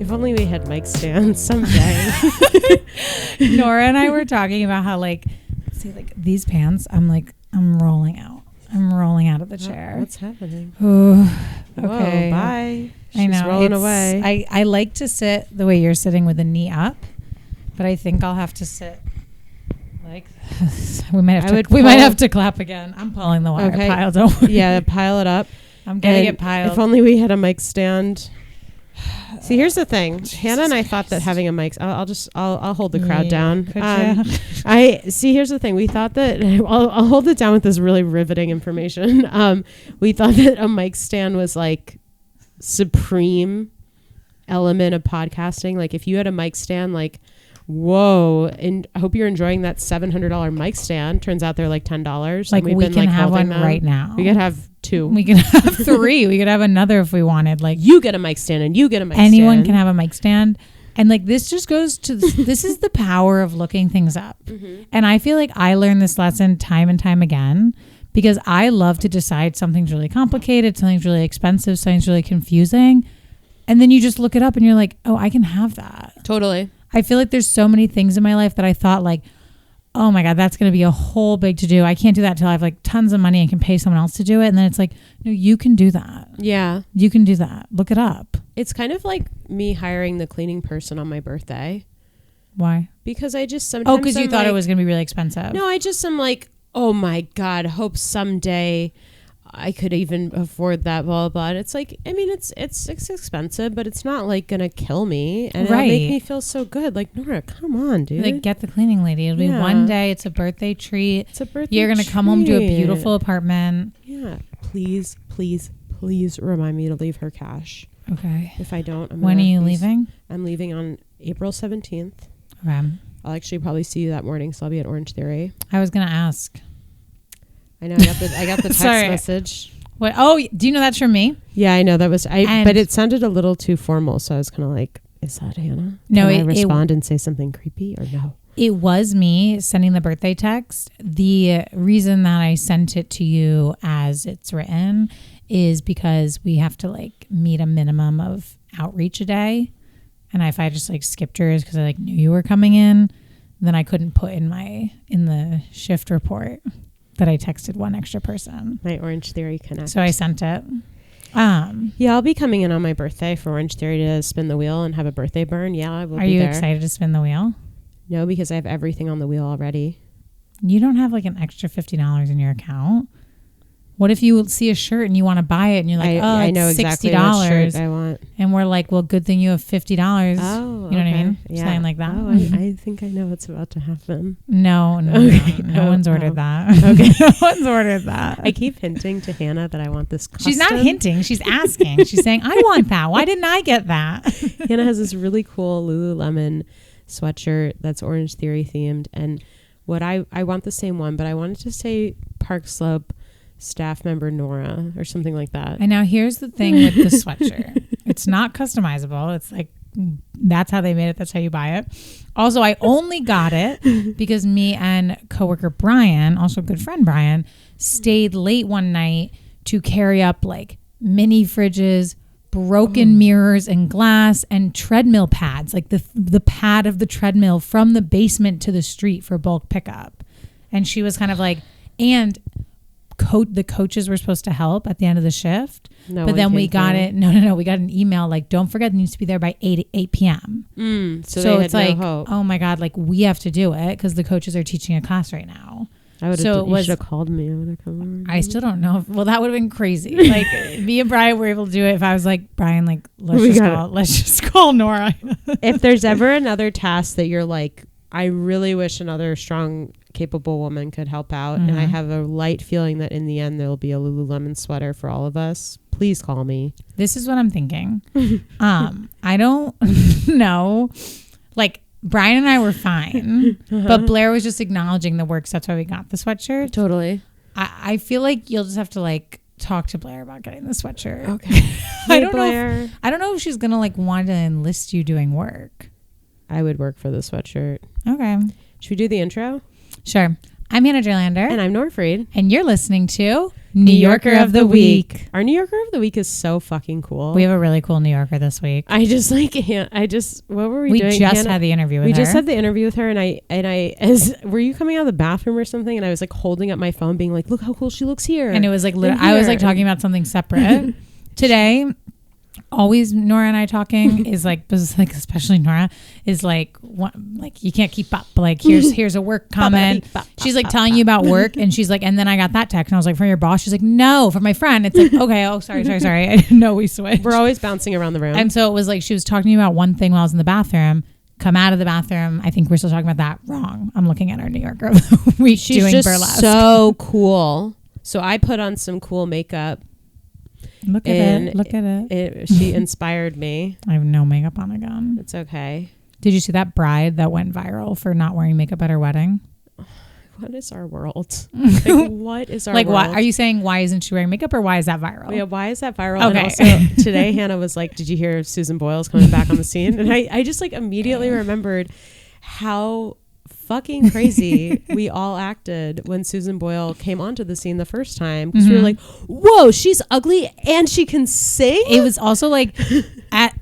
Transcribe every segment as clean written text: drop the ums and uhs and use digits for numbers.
If only we had mic stands someday. Nora and I were talking about how see these pants, I'm rolling out. I'm rolling out of the chair. What's happening? Ooh, okay. Whoa, bye. She's I know. rolling away. I like to sit the way you're sitting with a knee up, but I think I'll have to sit like this. We might have to clap again. I'm pulling the wire pile. Don't worry. Yeah, pile it up. I'm getting it piled. If only we had a mic stand. See, here's the thing. Hannah and I thought that having a mic. I'll hold the crowd down. Here's the thing. We thought that I'll hold it down with this really riveting information. We thought that a mic stand was like supreme element of podcasting. Like if you had a mic stand, like whoa, and I hope you're enjoying that $700 mic stand. Turns out they're like $10. Like we can have one right now. We could have 2. We can have 3. We could have another if we wanted. Like you get a mic stand and you get a mic stand. Anyone can have a mic stand. And like this just goes to this is the power of looking things up. Mm-hmm. And I feel like I learned this lesson time and time again because I love to decide something's really complicated, something's really expensive, something's really confusing. And then you just look it up and you're like, oh, I can have that. Totally. I feel like there's so many things in my life that I thought like, oh my God, that's going to be a whole big to do. I can't do that till I have like tons of money and can pay someone else to do it. And then it's like, no, you can do that. Yeah. You can do that. Look it up. It's kind of like me hiring the cleaning person on my birthday. Why? Because I just sometimes... Oh, because you thought it was going to be really expensive. No, I just am like, oh my God, hope someday I could even afford that, blah, blah, blah. And it's like, I mean, it's expensive, but it's not like going to kill me. And it'll make me feel so good. Like, Nora, come on, dude. Like, get the cleaning lady. It'll be one day. It's a birthday treat. It's a birthday You're going to come home to a beautiful apartment. Yeah. Please, please, please remind me to leave her cash. Okay. If I don't, when are you leaving? I'm leaving on April 17th. Okay. I'll actually probably see you that morning, so I'll be at Orange Theory. I was going to ask. I know. I got the text message. What? Oh, do you know that's from me? Yeah, I know that was. But it sounded a little too formal, so I was kind of like, "Is that Hannah?" No, Can I respond and say something creepy or no? It was me sending the birthday text. The reason that I sent it to you as it's written is because we have to like meet a minimum of outreach a day, and if I just like skipped yours because I like knew you were coming in, then I couldn't put in the shift report that I texted one extra person. My Orange Theory Connect. So I sent it. Yeah, I'll be coming in on my birthday for Orange Theory to spin the wheel and have a birthday burn. Yeah, I will be there. Are you excited to spin the wheel? No, because I have everything on the wheel already. You don't have like an extra $50 in your account? What if you see a shirt and you want to buy it and you're like, I know exactly what shirt I want. And we're like, well, good thing you have $50. Oh, you know what I mean? Yeah. Something like that. Oh, I think I know what's about to happen. No one's ordered that. Okay. No one's ordered that. I keep hinting to Hannah that I want this custom. She's not hinting. She's asking. She's saying, I want that. Why didn't I get that? Hannah has this really cool Lululemon sweatshirt that's Orange Theory themed. And what I want the same one, but I wanted to say Park Slope staff member Nora or something like that. And now here's the thing with the sweatshirt. It's not customizable. It's like, that's how they made it. That's how you buy it. Also, I only got it because me and coworker Brian, also a good friend Brian, stayed late one night to carry up like mini fridges, broken mirrors and glass and treadmill pads, like the pad of the treadmill from the basement to the street for bulk pickup. And she was kind of like, and the coaches were supposed to help at the end of the shift, but then we got it. No. We got an email like, don't forget, it needs to be there by 8 p.m. So it's like, oh my God, like we have to do it because the coaches are teaching a class right now. You should have called me. I would have come over. I still don't know. Well, that would have been crazy. Like me and Brian were able to do it. If I was like, Brian, like let's just call Nora. If there's ever another task that you're like, I really wish another strong, capable woman could help out. Mm-hmm. And I have a light feeling that in the end, there'll be a Lululemon sweater for all of us. Please call me. This is what I'm thinking. I don't know. Like Brian and I were fine, but Blair was just acknowledging the work. So that's why we got the sweatshirt. Totally. I feel like you'll just have to like talk to Blair about getting the sweatshirt. Okay. I don't know if she's going to like want to enlist you doing work. I would work for the sweatshirt. Okay. Should we do the intro? Sure. I'm Hannah Gerlander. And I'm Nora Freed. And you're listening to New Yorker of the Week. Our New Yorker of the Week is so fucking cool. We have a really cool New Yorker this week. What were we doing? We just had the interview with her. We just had the interview with her, were you coming out of the bathroom or something? And I was like holding up my phone being like, look how cool she looks here. And it was like, I was like talking about something separate. Today, always Nora and I talking is like, especially Nora is like, you can't keep up. Like here's a work comment. She's like telling you about work, and she's like, and then I got that text, and I was like, from your boss? She's like, no, from my friend. It's like, okay, sorry. I didn't know we switched. We're always bouncing around the room. And so it was like she was talking to me about one thing while I was in the bathroom. Come out of the bathroom. I think we're still talking about that. Wrong. I'm looking at our New Yorker of the Week. She's doing just burlesque. so cool. So I put on some cool makeup. Look at it. She inspired me. I have no makeup on again. It's okay. Did you see that bride that went viral for not wearing makeup at her wedding? What is our world? What is our world? Why are you saying why isn't she wearing makeup, or why is that viral? Yeah, why is that viral? Okay. And also today Hannah was like, did you hear Susan Boyle's coming back on the scene? And I just like immediately remembered how fucking crazy we all acted when Susan Boyle came onto the scene the first time, because we were like, whoa, she's ugly and she can sing. It was also like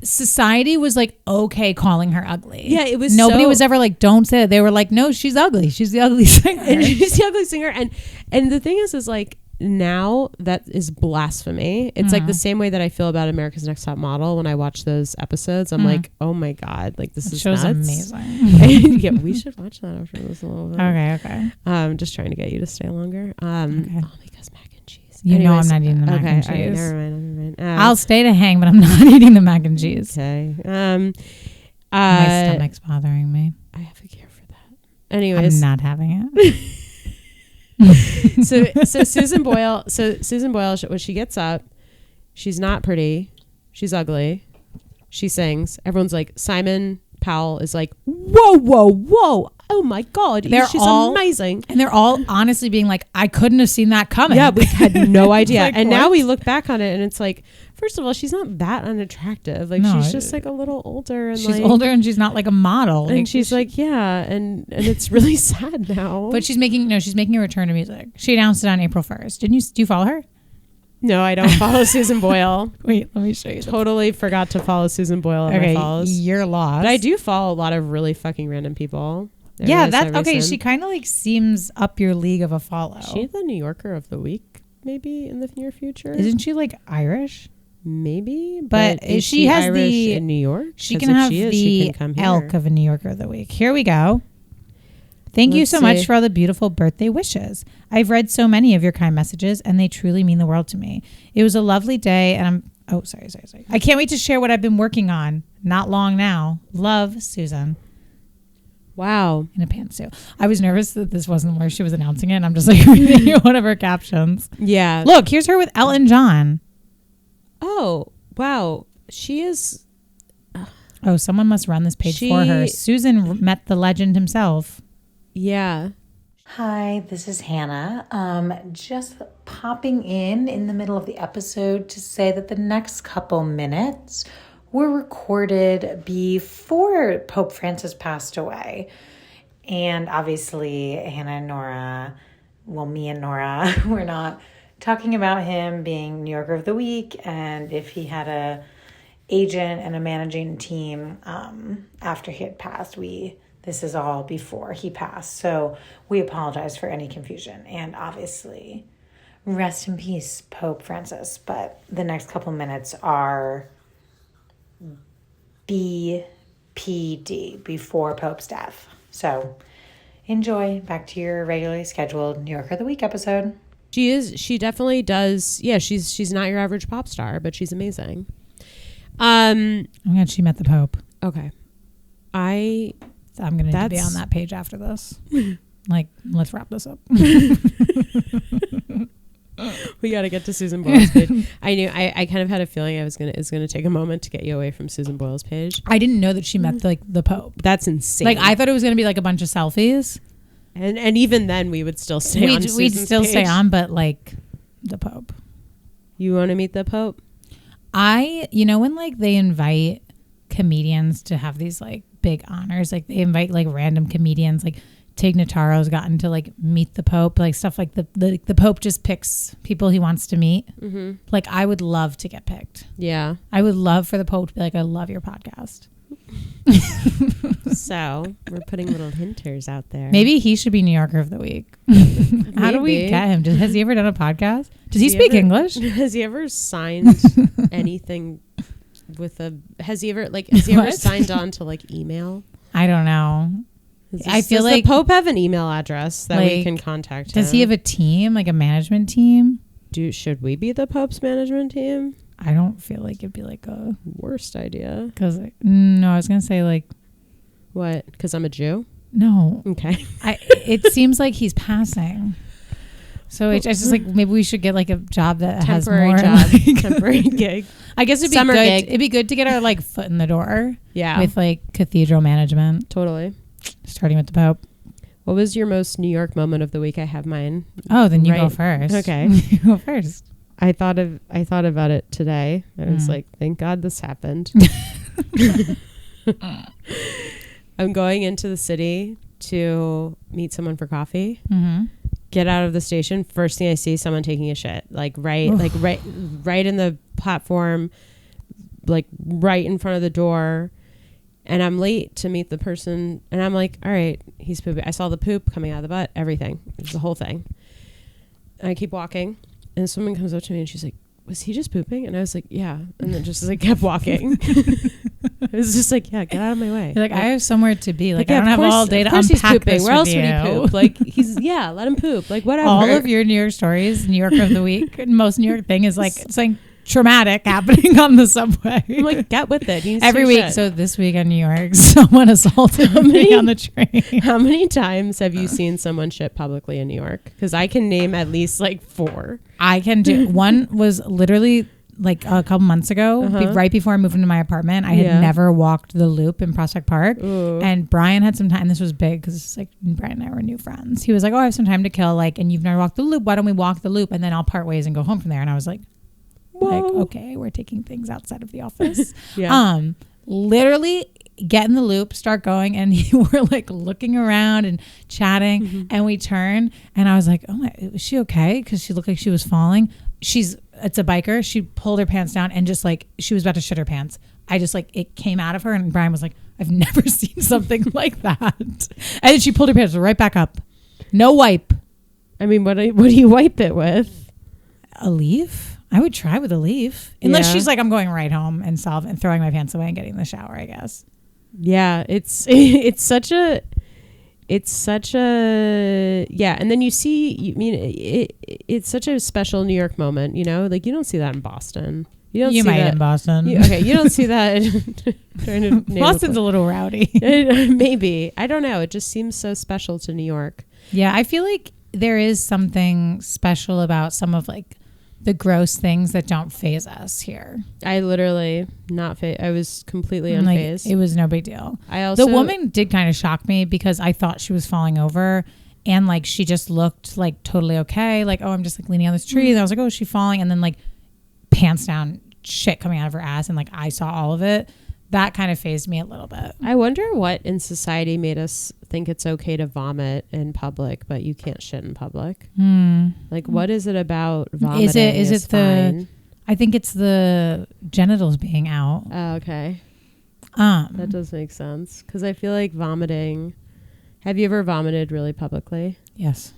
society was like, okay, calling her ugly. Yeah, it was. Nobody was ever like, don't say it. They were like, no, she's ugly. She's the ugly singer. And she's the ugly singer. And the thing is like, now that is blasphemy. It's like the same way that I feel about America's Next Top Model. When I watch those episodes, I'm like, oh my God, like this is show's nuts. Amazing. Yeah, we should watch that after this a little bit. Okay. Just trying to get you to stay longer. Okay. Oh, because mac and cheese. You know I'm not eating the mac and cheese. Okay, never mind. I'll stay to hang, but I'm not eating the mac and cheese. Okay. My stomach's bothering me. I have a cure for that. Anyways, I'm not having it. so Susan Boyle, when she gets up, she's not pretty, she's ugly, she sings. Everyone's like, Simon Powell is like, whoa, oh my God, she's all amazing. And they're all honestly being like, I couldn't have seen that coming. Yeah, we had no idea. Like, and what? Now we look back on it and it's like, first of all, she's not that unattractive. Like, no, she's just like a little older, and she's older, and she's not like a model. And she's like, yeah, and it's really sad now. But she's making a return to music. She announced it on April 1st. Do you follow her? No, I don't follow Susan Boyle. Wait, let me show you. Totally forgot to follow Susan Boyle on my follows. You're lost. But I do follow a lot of really fucking random people. Yeah, that's okay. She kind of like seems up your league of a follow. Is she the New Yorker of the Week maybe in the near future? Isn't she like Irish? Maybe, but is she has Irish in New York? She can have the elk of a New Yorker of the Week. Here we go. Thank you so much for all the beautiful birthday wishes. I've read so many of your kind messages, and they truly mean the world to me. It was a lovely day, and sorry. I can't wait to share what I've been working on. Not long now. Love, Susan. Wow. In a pantsuit. I was nervous that this wasn't where she was announcing it, and I'm just like reading one of her captions. Yeah. Look, here's her with Elton John. Oh, wow. She is... Oh, someone must run this page for her. Susan met the legend himself. Yeah. Hi, this is Hannah. Just popping in the middle of the episode to say that the next couple minutes were recorded before Pope Francis passed away. And obviously, Hannah and Nora, me and Nora, we're not talking about him being New Yorker of the Week and if he had a agent and a managing team after he had passed. This is all before he passed. So we apologize for any confusion. And obviously, rest in peace, Pope Francis. But the next couple minutes are BPD, before Pope's death. So enjoy. Back to your regularly scheduled New Yorker of the Week episode. She definitely does. Yeah, she's not your average pop star, but she's amazing. I'm glad she met the Pope. Okay. I'm going to be on that page after this. Like, let's wrap this up. We got to get to Susan Boyle's page. I kind of had a feeling it was gonna take a moment to get you away from Susan Boyle's page. I didn't know that she met the Pope. That's insane. Like, I thought it was gonna be like a bunch of selfies, and even then we would still stay on. We'd still page. stay on, but like the Pope. You want to meet the Pope? When like they invite comedians to have these like big honors, like they invite like random comedians like Tig Notaro's gotten to like meet the Pope, like stuff like the Pope just picks people he wants to meet. Mm-hmm. Like I would love to get picked. Yeah. I would love for the Pope to be like, I love your podcast. So we're putting little hinters out there. Maybe he should be New Yorker of the Week. How do we get him? Has he ever done a podcast? Does he speak English? Has he ever signed anything with a? Has he ever signed on to like email? I don't know. I feel like the Pope have an email address that we can contact him. Does he have a team, like a management team? Should we be the Pope's management team? I don't feel like it'd be like a worst idea. Because no, I was gonna say like what? Because I'm a Jew. No. Okay. It seems like he's passing. So it's just like maybe we should get like a job that temporary has more job, like, temporary gig. I guess it'd be Summer good. gig. It'd be good to get our like foot in the door. Yeah. With like cathedral management. Totally. Starting with the Pope. What was your most New York moment of the week? I have mine. Oh, then you go first. Okay. You go first. I thought about it today. I was like, thank God this happened. I'm going into the city to meet someone for coffee. Mm-hmm. Get out of the station. First thing I see, someone taking a shit. Right in the platform, like right in front of the door. And I'm late to meet the person. And I'm like, all right, he's pooping. I saw the poop coming out of the butt, everything. It's the whole thing. And I keep walking. And someone comes up to me and she's like, was he just pooping? And I was like, yeah. And then just like kept walking. It was just like, yeah, get out of my way. You're like, I have somewhere to be. Like yeah, I don't have all day to unpack this. Where else with would he you. poop? Like let him poop. Like whatever. All of your New York stories, New Yorker of the Week, most New York thing is like it's like traumatic happening on the subway. I'm like, get with it. Every week. Shit. So this week in New York, someone assaulted me on the train. How many times have you seen someone shit publicly in New York? Because I can name at least like 4. I can do. One was literally like a couple months ago, right before I moved into my apartment. I had never walked the Loop in Prospect Park. Ooh. And Brian had some time. This was big because it's like Brian and I were new friends. He was like, oh, I have some time to kill. Like, and you've never walked the Loop. Why don't we walk the Loop? And then I'll part ways and go home from there. And I was like, like, okay, we're taking things outside of the office. Literally get in the Loop, start going, and we're like looking around and chatting, and we turn, and I was like, oh my, was she okay? Because she looked like she was falling. It's a biker. She pulled her pants down and just like she was about to shit her pants. I just like it came out of her, and Brian was like, I've never seen something like that. And then she pulled her pants right back up. No wipe. I mean, what do you wipe it with? A leaf. I would try with a leaf. Unless she's like, I'm going right home and throwing my pants away and getting in the shower, I guess. Yeah, it's such a and then it's such a special New York moment, you know? Like you don't see that in Boston. You might in Boston. You don't see that Boston's a little rowdy. Maybe. I don't know. It just seems so special to New York. Yeah, I feel like there is something special about some of like the gross things that don't faze us here. I literally I was completely unfazed. Like, it was no big deal. The woman did kind of shock me because I thought she was falling over and like she just looked like totally okay. Like, oh, I'm just like leaning on this tree. And I was like, oh, is she falling? And then like pants down, shit coming out of her ass. And like I saw all of it. That kind of fazed me a little bit. I wonder what in society made us think it's okay to vomit in public, but you can't shit in public. Like, what is it about vomiting? Is it fine? I think it's the genitals being out. Oh, okay. That does make sense. Because I feel like vomiting. Have you ever vomited really publicly? Yes.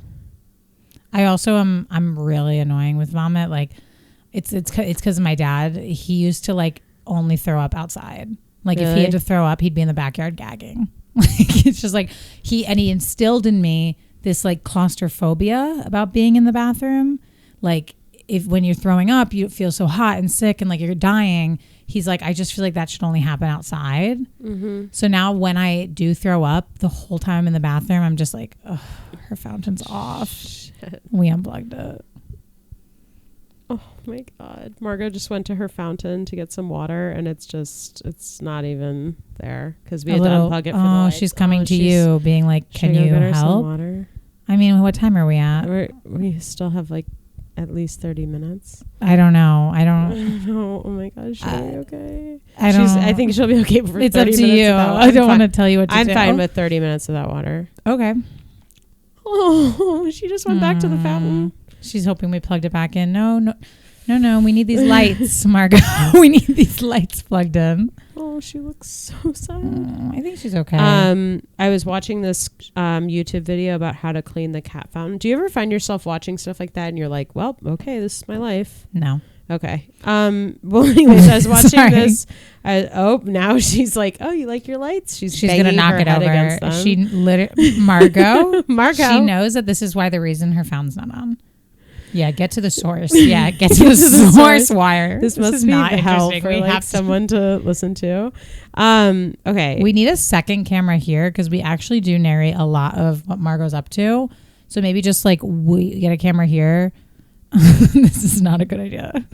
I also I'm really annoying with vomit. Like, it's because of my dad. He used to like only throw up outside. Like really? If he had to throw up, he'd be in the backyard gagging. Like it's just like he instilled in me this like claustrophobia about being in the bathroom. Like if when you're throwing up, you feel so hot and sick and like you're dying. He's like, I just feel like that should only happen outside. Mm-hmm. So now when I do throw up, the whole time in the bathroom, I'm just like, ugh, her fountain's off. Shit. We unplugged it. Oh my God. Margot just went to her fountain to get some water and it's not even there because we had to unplug it for the lights. She's coming to you being like, can you help? Some water? I mean, what time are we at? We still have like at least 30 minutes. I don't know. Oh my gosh. She'll be okay. I think she'll be okay for 30 minutes. It's up to you. I don't want to tell you what to do. I'm fine with 30 minutes without water. Okay. Oh, she just went back to the fountain. She's hoping we plugged it back in. No. We need these lights, Margot. We need these lights plugged in. Oh, she looks so sad. I think she's okay. I was watching this YouTube video about how to clean the cat fountain. Do you ever find yourself watching stuff like that and you're like, well, okay, this is my life? No. Okay. Well, anyways, I was watching this. Now she's like, oh, you like your lights? She's gonna knock it over. She literally, Margot. She knows that this is why the reason her fountain's not on. Yeah, get to the source. Yeah, get to the source wire. This must be not hell for like someone to listen to. Okay. We need a second camera here because we actually do narrate a lot of what Margot's up to. So maybe just like we get a camera here. This is not a good idea.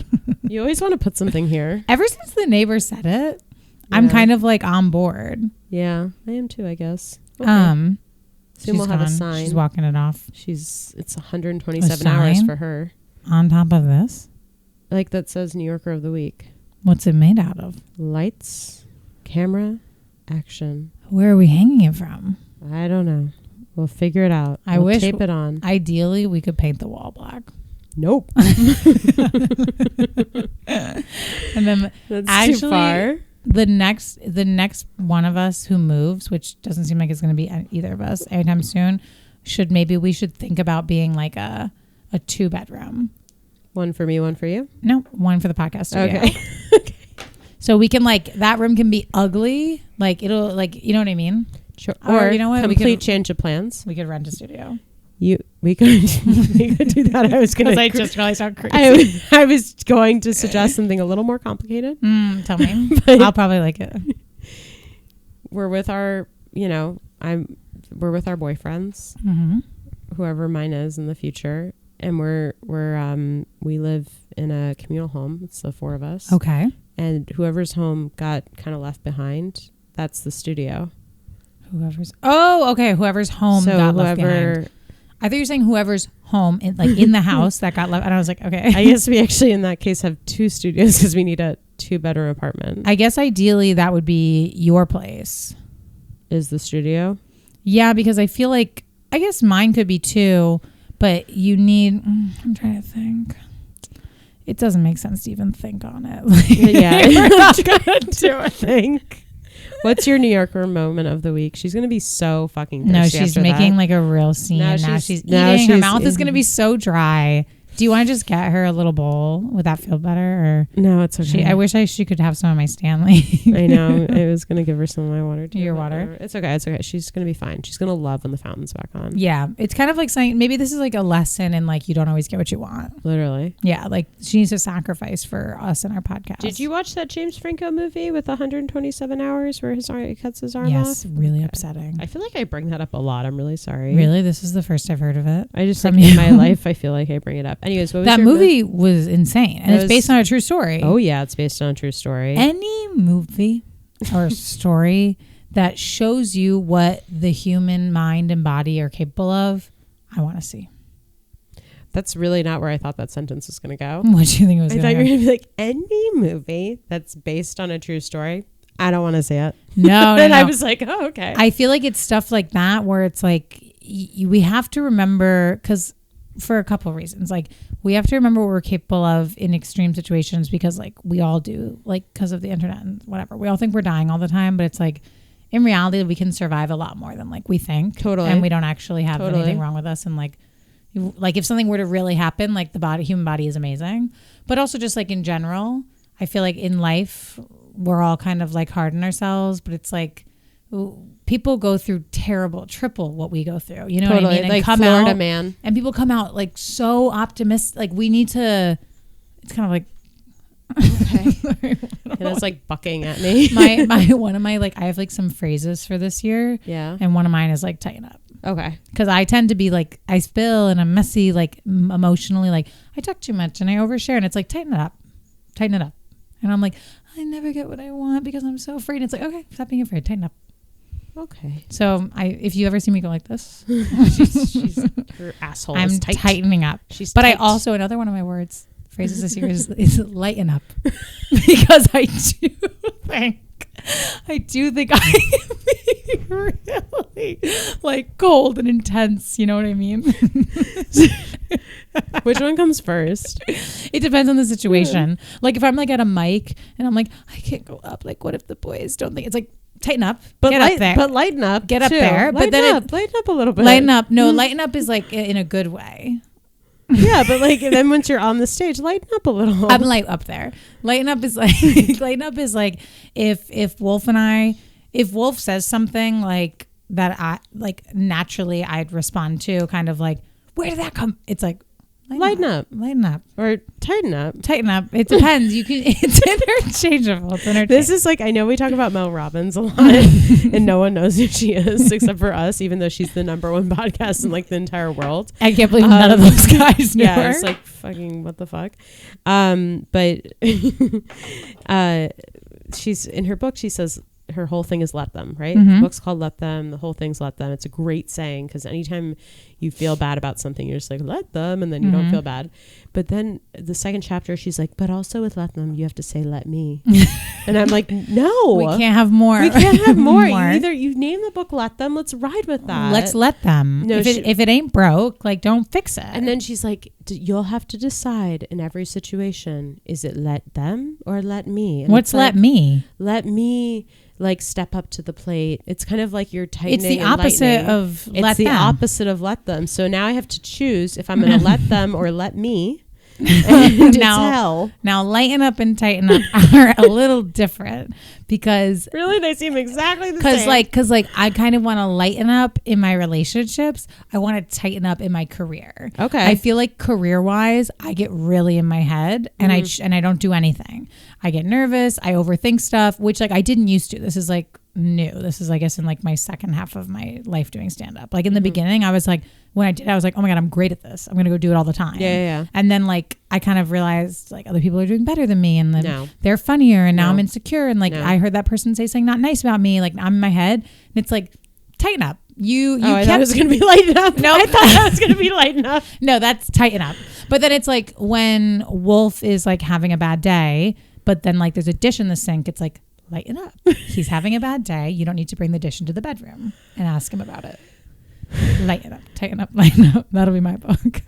You always want to put something here. Ever since the neighbor said it, I'm kind of like on board. Yeah, I am too, I guess. Okay. Soon we'll have a sign. She's walking it off. It's 127 hours for her. On top of this? Like that says New Yorker of the Week. What's it made out of? Lights, camera, action. Where are we hanging it from? I don't know. We'll figure it out. I wish tape it on. Ideally, we could paint the wall black. Nope. And then that's actually, too far. The next one of us who moves, which doesn't seem like it's going to be either of us anytime soon, we should think about being like a 2-bedroom. One for me, one for you? No, one for the podcast studio. Okay. Okay. So we can that room can be ugly. Like it'll you know what I mean? Sure. Or you know what? Complete change of plans. We could rent a studio. We could do that. I was going to. I just realized how crazy. I was going to suggest something a little more complicated. Tell me. I'll probably like it. We're with our, we're with our boyfriends, whoever mine is in the future, and we live in a communal home. It's the 4 of us. Okay. And whoever's home got kind of left behind. That's the studio. Whoever's home got left behind. I thought you were saying whoever's home in the house that got left. And I was like, okay. I guess we actually in that case have 2 studios because we need a 2-bedroom apartment. I guess ideally that would be your place. Is the studio? Yeah, because I feel like, I guess mine could be 2, but you need, I'm trying to think. It doesn't make sense to even think on it. Yeah. We're not going to do a think. What's your New Yorker moment of the week? She's going to be so fucking thirsty. No, she's making like a real scene. Now she's eating. Her mouth is going to be so dry. Do you want to just get her a little bowl? Would that feel better? Or no, it's okay. I wish she could have some of my Stanley. I know. I was going to give her some of my water too. Your water? It's okay. It's okay. She's going to be fine. She's going to love when the fountain's back on. Yeah. It's kind of like saying, maybe this is like a lesson in like, you don't always get what you want. Literally. Yeah. Like she needs to sacrifice for us in our podcast. Did you watch that James Franco movie with 127 hours where he cuts his arm off? Yes. Really upsetting. I feel like I bring that up a lot. I'm really sorry. Really? This is the first I've heard of it. I just like in my life, I feel like I bring it up. Anyways, what was that movie? Was insane, and it's based on a true story. Oh yeah, it's based on a true story. Any movie or story that shows you what the human mind and body are capable of, I want to see. That's really not where I thought that sentence was going to go. What do you think it was? I thought you were going to be like, any movie that's based on a true story, I don't want to see it. No, and I was like, oh, okay. I feel like it's stuff like that where it's like we have to remember, because for a couple of reasons, like we have to remember what we're capable of in extreme situations, because like we all do, like because of the internet and whatever. We all think we're dying all the time, but it's like in reality we can survive a lot more than like we think. Totally. And we don't actually have anything wrong with us. And like if something were to really happen, like the human body is amazing. But also just like in general, I feel like in life we're all kind of like hard on ourselves, but it's like people go through triple what we go through. You know what I mean? And like Florida man. And people come out like so optimistic. Like we need to, it's kind of like, okay. And it's like bucking at me. One of my, like, I have like some phrases for this year. Yeah. And one of mine is like, tighten up. Okay. Because I tend to be like, I spill and I'm messy, like emotionally, like I talk too much and I overshare, and it's like, tighten it up. And I'm like, I never get what I want because I'm so afraid. And it's like, okay, stop being afraid. Tighten up. Okay. So if you ever see me go like this, she's her asshole. I'm is tight. tightening up. She's but tight. I also, another one of my phrases this year is lighten up, because I do think I do think I can be really like cold and intense. You know what I mean? Which one comes first? It depends on the situation. Like if I'm like at a mic and I'm like, I can't go up. Like what if the boys don't think it's like, tighten up, but get up there. But lighten up. Get up too. there. Lighten but then up, lighten up a little bit. Lighten up. No, lighten up is like in a good way. Yeah, but like then once you're on the stage, lighten up a little. I'm like up there. Lighten up is like lighten up is like if Wolf says something like that I like naturally I'd respond to kind of like, where did that come? It's like lighten up or tighten up. It depends. You can. It's interchangeable. This is like, I know we talk about Mel Robbins a lot and no one knows who she is except for us, even though she's the #1 podcast in like the entire world. I can't believe none of those guys knew her. It's like fucking what the fuck. But she's in her book, she says her whole thing is let them, right? The book's called Let Them. The whole thing's let them. It's a great saying because anytime you feel bad about something, you're just like, let them, and then you don't feel bad. But then the second chapter, she's like, but also with let them, you have to say let me. And I'm like, no. We can't have more. We can't have more. Either you name the book Let Them, let's ride with that. Let's let them. No, if it ain't broke, like don't fix it. And then she's like, you'll have to decide in every situation, is it let them or let me? And what's let me? Let me like step up to the plate. It's kind of like you're tightening. It's the opposite of let them. It's the opposite of let them. So now I have to choose if I'm going to let them or let me. And now lighten up and tighten up are a little different because really they seem exactly the same. Because I kind of want to lighten up in my relationships. I want to tighten up in my career. Okay. I feel like career wise, I get really in my head and I don't do anything. I get nervous. I overthink stuff, which like I didn't used to. This is like new. This is I guess in like my second half of my life doing stand up. Like in the beginning, I was like, when I did, I was like, oh my God, I'm great at this. I'm going to go do it all the time. Yeah. And then like, I kind of realized like other people are doing better than me and then they're funnier and now I'm insecure. And like, I heard that person say something not nice about me. Like I'm in my head and it's like, tighten up. I thought it was going to be lighten up. No, I thought that was going to be lighten up. No, that's tighten up. But then it's like when Wolf is like having a bad day, but then like there's a dish in the sink. It's like, lighten up. He's having a bad day. You don't need to bring the dish into the bedroom and ask him about it. Lighten up, tighten up, lighten up. That'll be my book.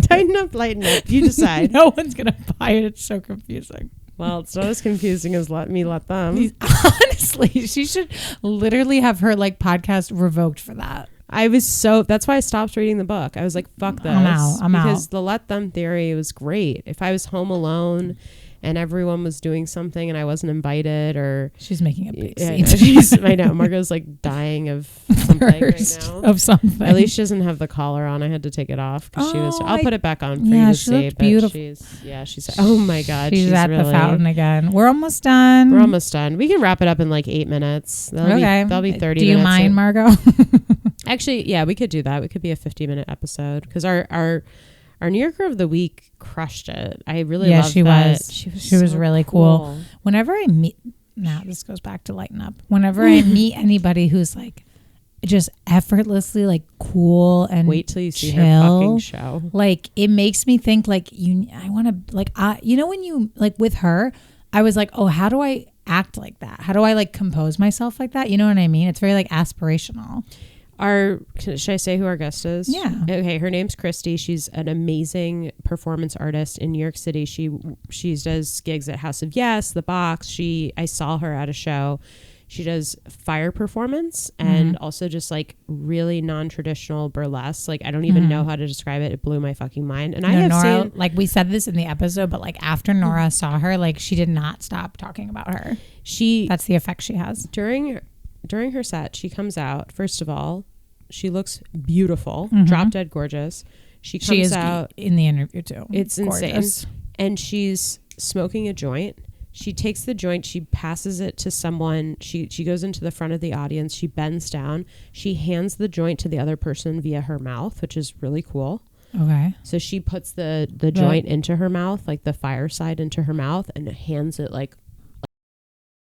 Tighten up, lighten up. You decide. No one's going to buy it. It's so confusing. Well, it's not as confusing as let me, let them. Honestly, she should literally have her like podcast revoked for that. That's why I stopped reading the book. I was like, fuck this. I'm out. Because the let them theory was great. If I was home alone and everyone was doing something and I wasn't invited or... She's making a big scene. I know. Margot's like dying of something right now. Of something. At least she doesn't have the collar on. I had to take it off because she was... I'll put it back on for you to see. But beautiful. She's... Oh my God. She's at really, the fountain again. We're almost done. We can wrap it up in like 8 minutes. That'll be 30 minutes. Do you mind, Margot? Actually, yeah, we could do that. We could be a 50-minute episode because our New Yorker of the Week crushed it. I really loved that. She was really cool. Whenever I meet, now this goes back to lighten up. Whenever I meet anybody who's like just effortlessly like cool and wait till you see chill, her fucking show. Like it makes me think like I want to like when you like with her, I was like, oh, how do I act like that? How do I like compose myself like that? You know what I mean? It's very like aspirational. Should I say who our guest is? Yeah. Okay. Her name's Christy. She's an amazing performance artist in New York City. She does gigs at House of Yes, The Box. I saw her at a show. She does fire performance and also just like really non-traditional burlesque. Like I don't even know how to describe it. It blew my fucking mind. And I have Nora, like we said this in the episode, but like after Nora saw her, like she did not stop talking about her. That's the effect she has. During her set, she comes out. First of all, she looks beautiful, drop dead gorgeous. She comes out in the interview too. It's gorgeous. Insane. And she's smoking a joint. She takes the joint, she passes it to someone. She goes into the front of the audience. She bends down. She hands the joint to the other person via her mouth, which is really cool. Okay. So she puts the joint into her mouth, like the fireside into her mouth, and hands it like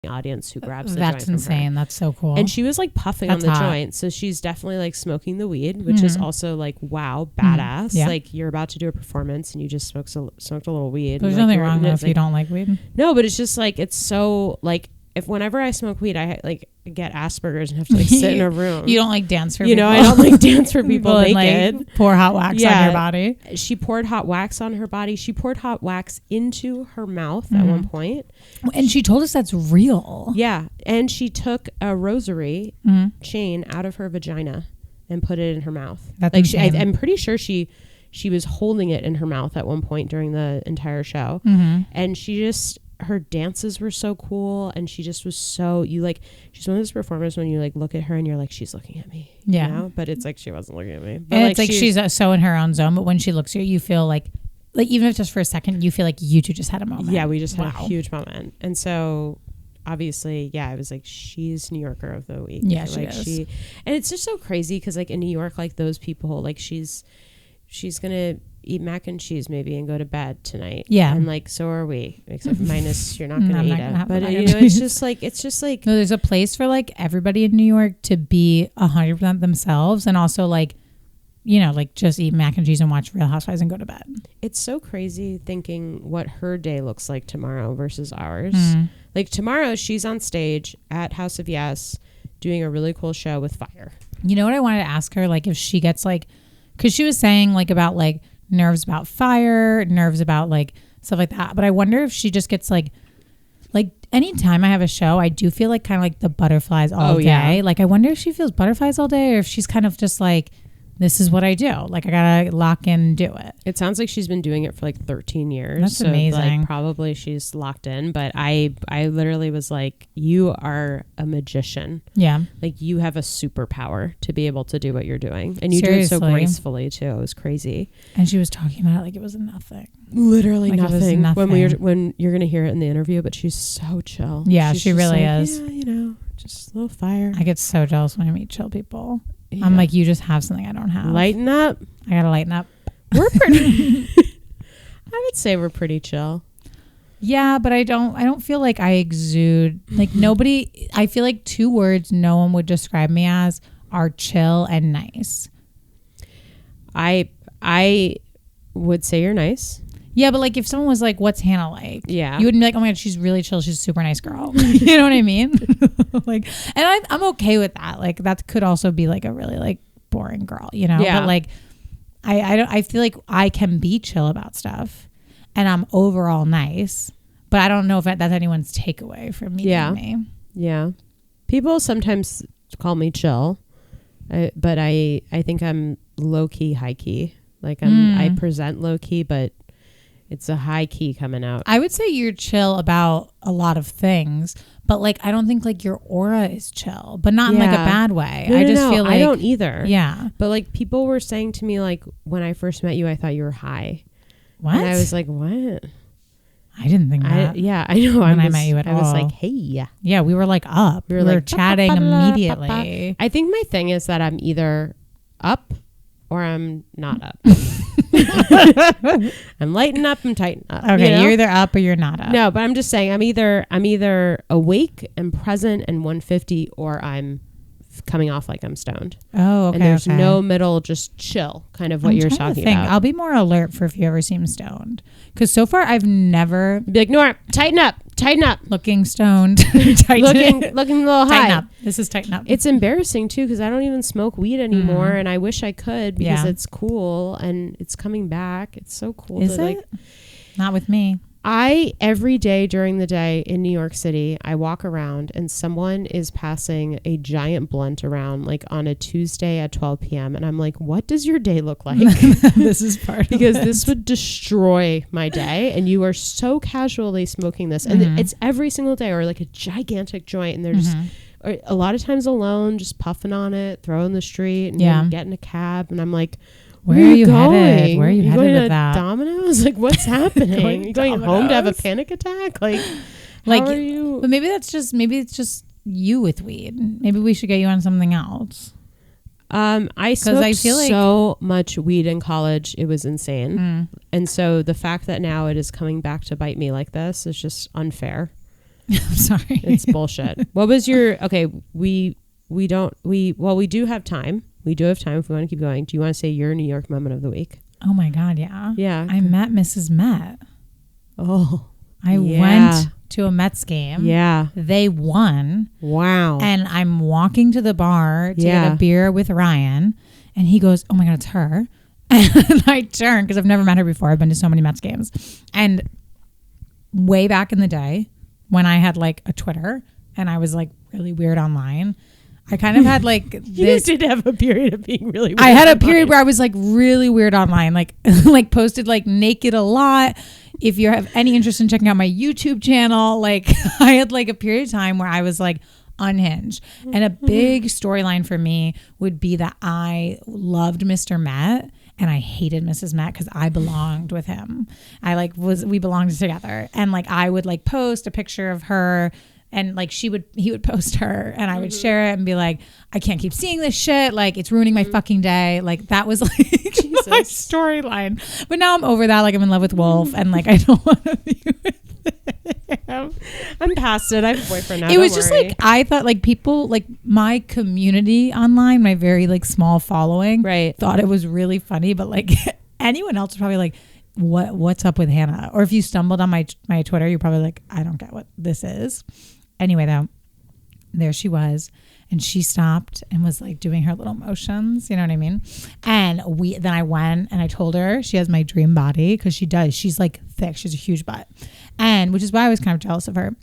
the audience who grabs the joint. That's insane. That's so cool. And she was like puffing on the joint. So she's definitely like smoking the weed, which is also like, wow, badass. Yeah. Like you're about to do a performance and you just smoked a little weed. There's like, nothing wrong with if you don't like weed. No, but it's just like, it's so like, whenever I smoke weed, I like get Asperger's and have to like sit in a room. You don't like dance for people. I don't like dance for people naked. Like, pour hot wax on your body. She poured hot wax on her body. She poured hot wax into her mouth at one point. And she told us that's real. Yeah. And she took a rosary chain out of her vagina and put it in her mouth. That's like insane. I'm pretty sure she was holding it in her mouth at one point during the entire show. And her dances were so cool, and she just was so she's one of those performers when you like look at her and you're like, she's looking at me. Yeah. You know? But it's like she wasn't looking at me. But and it's like she's so in her own zone, but when she looks at you feel like even if just for a second, you feel like you two just had a moment. Yeah, we just had a huge moment. And so obviously, I was like, she's New Yorker of the week. Yeah, she is. And it's just so crazy because like in New York, like those people, like she's gonna eat mac and cheese maybe and go to bed tonight. Yeah. And like so are we, except minus you're not gonna eat it. But it's just like no, there's a place for like everybody in New York to be 100% themselves, and also like like just eat mac and cheese and watch Real Housewives and go to bed. It's so crazy thinking what her day looks like tomorrow versus ours. Like tomorrow she's on stage at House of Yes doing a really cool show with fire. You know what I wanted to ask her, like if she gets like, because she was saying like about like nerves about fire, nerves about like stuff like that, but I wonder if she just gets like anytime I have a show, I do feel like kind of like the butterflies all day. Like I wonder if she feels butterflies all day, or if she's kind of just like, this is what I do. Like I gotta lock in and do it. It sounds like she's been doing it for like 13 years. That's amazing. Like probably she's locked in. But I literally was like, you are a magician. Yeah. Like you have a superpower to be able to do what you're doing, and you do it so gracefully too. It was crazy. And she was talking about it like it was nothing. Literally like nothing. When you're gonna hear it in the interview, but she's so chill. Yeah, she really is. Yeah, just a little fire. I get so jealous when I meet chill people. Yeah. I'm like, you just have something I don't have. Lighten up. I gotta lighten up. We're pretty. I would say we're pretty chill. Yeah, but I don't feel like I exude like nobody. I feel like 2 words no one would describe me as are chill and nice. I would say you're nice. Yeah, but like if someone was like, what's Hannah like? Yeah. You wouldn't be like, oh my God, she's really chill. She's a super nice girl. You know what I mean? Like, and I'm okay with that. Like that could also be like a really like boring girl, Yeah. But like, I feel like I can be chill about stuff, and I'm overall nice, but I don't know if that's anyone's takeaway from meeting me. Yeah. People sometimes call me chill, but I think I'm low key, high key. Like I present low key, but it's a high key coming out. I would say you're chill about a lot of things, but like I don't think like your aura is chill, but not in like a bad way. No, I just feel like I don't either. Yeah. But like people were saying to me like when I first met you, I thought you were high. What? And I was like, what? I didn't think that. I know. When I met you at all. I was like, hey. Yeah, we were like up. We were like chatting immediately. I think my thing is that I'm either up or I'm not up. I'm lighten up, I'm tighten up. Okay, you're either up or you're not up. No, but I'm just saying I'm either awake and present and 150, or I'm coming off like I'm stoned. Oh, okay. And there's no middle, just chill, kind of what you're talking about. I'll be more alert for if you ever seem stoned, because so far I've never be like, Nora, tighten up, looking stoned, looking a little high. Tighten up. This is tighten up. It's embarrassing too, because I don't even smoke weed anymore, and I wish I could because it's cool and it's coming back. It's so cool. Is it? Like, not with me. Every day during the day in New York City, I walk around and someone is passing a giant blunt around like on a Tuesday at 12 p.m. And I'm like, what does your day look like? This is part because of it. This would destroy my day. And you are so casually smoking this. And it's every single day, or like a gigantic joint. And they're just or a lot of times alone, just puffing on it, throw in the street and then get in a cab. And I'm like, Where are you headed? Where are you headed with that? Domino's? Like, what's happening? Are you going home to have a panic attack? Like how are you? But maybe it's just you with weed. Maybe we should get you on something else. I smoked so much weed in college, it was insane. And so the fact that now it is coming back to bite me like this is just unfair. I'm sorry. It's bullshit. What was your we do have time. We do have time if we want to keep going. Do you want to say your New York moment of the week? Oh my God, yeah. Yeah. I met Mrs. Met. Oh. I went to a Mets game. Yeah. They won. Wow. And I'm walking to the bar to get a beer with Ryan. And he goes, oh my God, it's her. And I turn, because I've never met her before. I've been to so many Mets games. And way back in the day, when I had like a Twitter and I was like really weird online, I kind of had like this. You did have a period of being really weird. I had a period where I was like really weird online, like like posted like naked a lot. If you have any interest in checking out my YouTube channel, like I had like a period of time where I was like unhinged. And a big storyline for me would be that I loved Mr. Met and I hated Mrs. Met because I belonged with him. We belonged together. And like I would like post a picture of her, and like he would post her, and I would share it and be like, I can't keep seeing this shit. Like it's ruining my fucking day. Like that was like my storyline. But now I'm over that. Like I'm in love with Wolf, and like I don't want to be with him. I'm past it. I have a boyfriend now. It was just like, I thought like people, like my community online, my very like small following, thought it was really funny. But like anyone else was probably like, what's up with Hannah? Or if you stumbled on my Twitter, you're probably like, I don't get what this is. Anyway, though, there she was, and she stopped and was like doing her little motions, you know what I mean? And then I went and I told her she has my dream body, because she does. She's like thick. She's a huge butt, and which is why I was kind of jealous of her.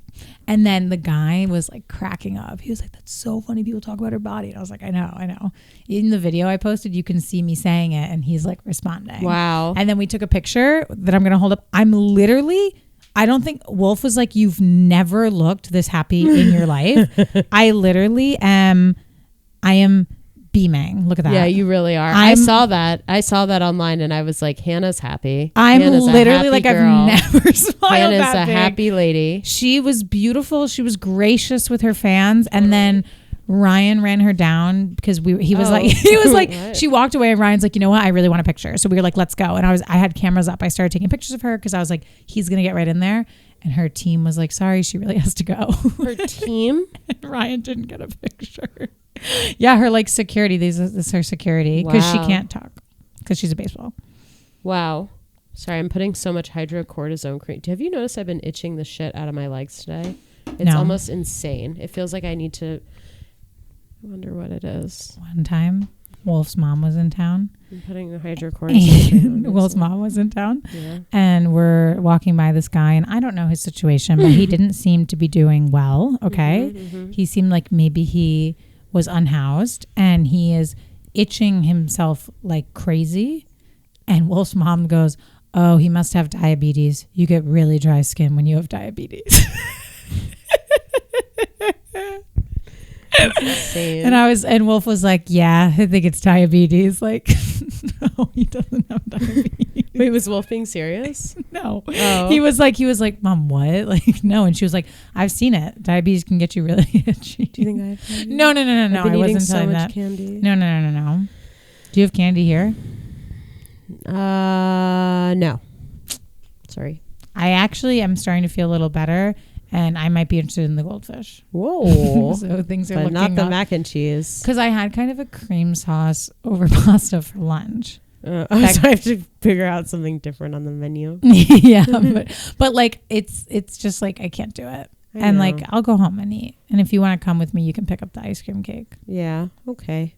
And then the guy was like cracking up. He was like, that's so funny. People talk about her body. And I was like, I know. In the video I posted, you can see me saying it, and he's like responding. Wow. And then we took a picture that I'm going to hold up. I don't think Wolf was like, you've never looked this happy in your life. I literally am beaming. Look at that. Yeah, you really are. I saw that online, and I was like, Hannah's happy. I'm Hannah's literally like, girl. I've never smiled Hannah's that big. Happy lady. She was beautiful. She was gracious with her fans. And then Ryan ran her down because he was like, she walked away, and Ryan's like, you know what? I really want a picture. So we were like, let's go. And I had cameras up. I started taking pictures of her because I was like, he's going to get right in there. And her team was like, sorry, she really has to go. Her team? And Ryan didn't get a picture. Yeah, her like security. This is her security, because she can't talk because she's a baseball. Wow. Sorry, I'm putting so much hydrocortisone cream. Have you noticed I've been itching the shit out of my legs today? It's almost insane. It feels like I need to... I wonder what it is. One time, Wolf's mom was in town. I'm putting the hydrocortisone. Wolf's mom was in town. Yeah. And we're walking by this guy, and I don't know his situation, but he didn't seem to be doing well. Okay. He seemed like maybe he was unhoused, and he is itching himself like crazy. And Wolf's mom goes, oh, he must have diabetes. You get really dry skin when you have diabetes. That's insane. And Wolf was like, yeah, I think it's diabetes. Like, no, he doesn't have diabetes. Wait, was Wolf being serious? No. Oh. He was like, Mom, what? Like, no. And she was like, I've seen it. Diabetes can get you really itchy. Do you think I have diabetes? No. I wasn't so telling much that. Candy. No. Do you have candy here? No. Sorry. I actually am starting to feel a little better. And I might be interested in the goldfish. Whoa. So things are but looking not the up. mac and cheese. Because I had kind of a cream sauce over pasta for lunch. So I have to figure out something different on the menu. Yeah. but like, it's just like, I can't do it. And like, I'll go home and eat. And if you want to come with me, you can pick up the ice cream cake. Yeah. Okay.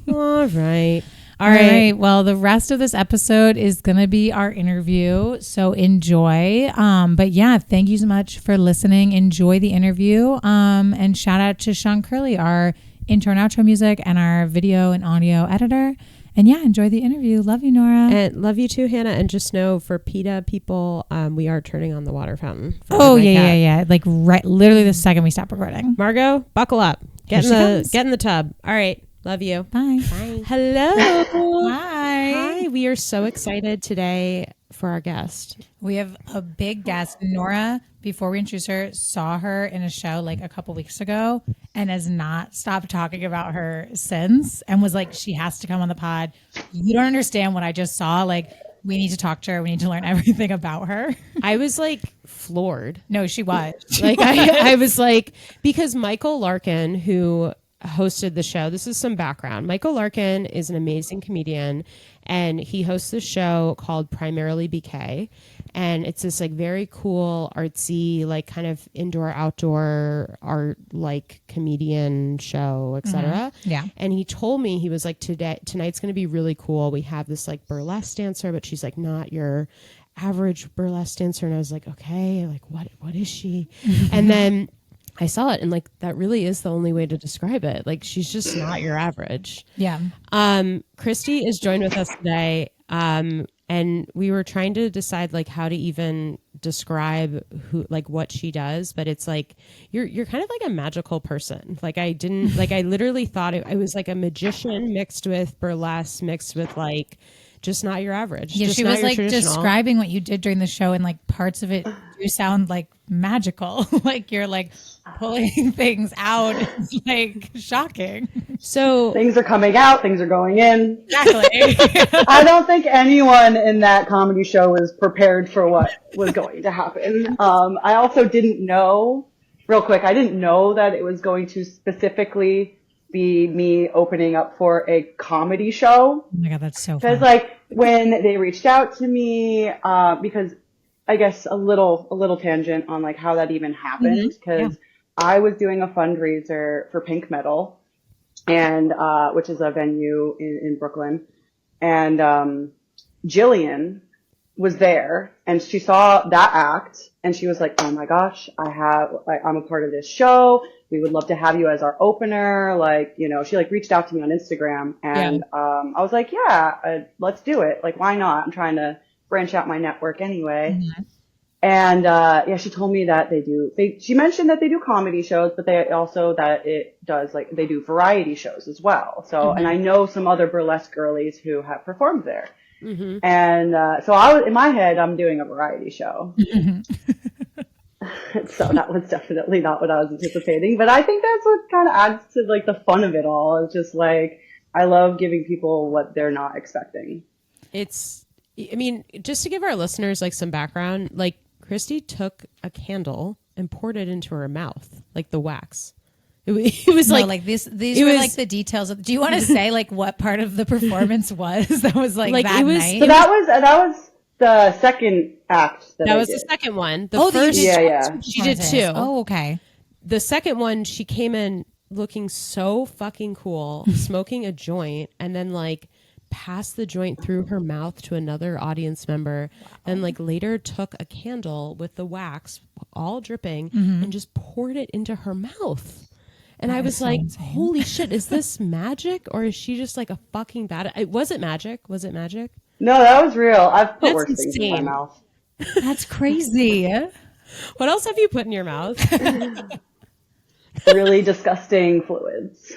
All right. All right. Well, the rest of this episode is going to be our interview. So enjoy. But yeah, thank you so much for listening. Enjoy the interview. And shout out to Sean Curley, our intro and outro music and our video and audio editor. And yeah, enjoy the interview. Love you, Nora. And love you too, Hannah. And just know for PETA people, we are turning on the water fountain. Oh, yeah. Like literally the second we stop recording. Margot, buckle up. Get in the tub. All right. Love you. Bye. Bye. Hello. Hi. We are so excited today for our guest. We have a big guest. Nora, before we introduce her, saw her in a show like a couple weeks ago and has not stopped talking about her since, and was like, she has to come on the pod. You don't understand what I just saw. Like, we need to talk to her. We need to learn everything about her. I was like floored. No, she was. I was like, because Michael Larkin, who hosted the show, this is some background. Michael Larkin is an amazing comedian, and he hosts this show called Primarily BK. And it's this like very cool, artsy, like kind of indoor, outdoor art, like comedian show, etc. Yeah. And he told me, he was like, tonight's going to be really cool. We have this like burlesque dancer, but she's like not your average burlesque dancer. And I was like, okay, like what is she? And then I saw it, and like that really is the only way to describe it. Like she's just not your average. Yeah. Christy is joined with us today. And we were trying to decide like how to even describe who, like what she does, but it's like you're kind of like a magical person. Like I literally thought it was like a magician mixed with burlesque mixed with like just not your average. Yeah, just she not was your like traditional. describing what you did during the show, and like parts of it do sound like magical. Like you're like pulling things out. It's like shocking. So things are coming out, things are going in. Exactly. I don't think anyone in that comedy show was prepared for what was going to happen. I also didn't know, real quick, I didn't know that it was going to specifically be me opening up for a comedy show. Oh my God, that's so Because fun. like when they reached out to me, because I guess a little tangent on like how that even happened, because I was doing a fundraiser for Pink Metal, and which is a venue in Brooklyn, and Jillian was there, and she saw that act, and she was like, "Oh my gosh, I'm a part of this show. We would love to have you as our opener." Like, you know, she like reached out to me on Instagram, and I was like, "Yeah, let's do it. Like, why not? I'm trying to branch out my network anyway." Mm-hmm. And she told me that she mentioned that they do comedy shows, but they also that it does like they do variety shows as well. So, and I know some other burlesque girlies who have performed there. Mm-hmm. And so I was in my head, I'm doing a variety show. So that was definitely not what I was anticipating, but I think that's what kind of adds to like the fun of it all. It's just like I love giving people what they're not expecting. I mean, just to give our listeners like some background, like Christy took a candle and poured it into her mouth, like the wax. It was like these were like the details. Do you want to say like what part of the performance was that was like that night? So that was the second act. That was the second one. The first, she did two. Oh, okay. The second one, she came in looking so fucking cool, smoking a joint, and then like passed the joint through her mouth to another audience member, and like later took a candle with the wax all dripping and just poured it into her mouth. And I was like, insane. Holy shit, is this magic, or is she just like a fucking bad? Was it magic? Was it magic? No, that was real. I've put worse things in my mouth. That's crazy. What else have you put in your mouth? Really disgusting fluids.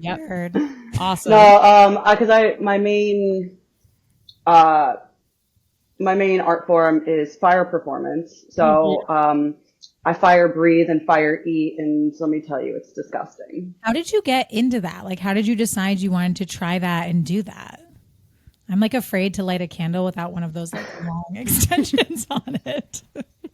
Yep. Awesome. No, because my main art form is fire performance. So I fire breathe and fire eat, and let me tell you, it's disgusting. How did you get into that? Like, how did you decide you wanted to try that and do that? I'm like afraid to light a candle without one of those like long extensions on it.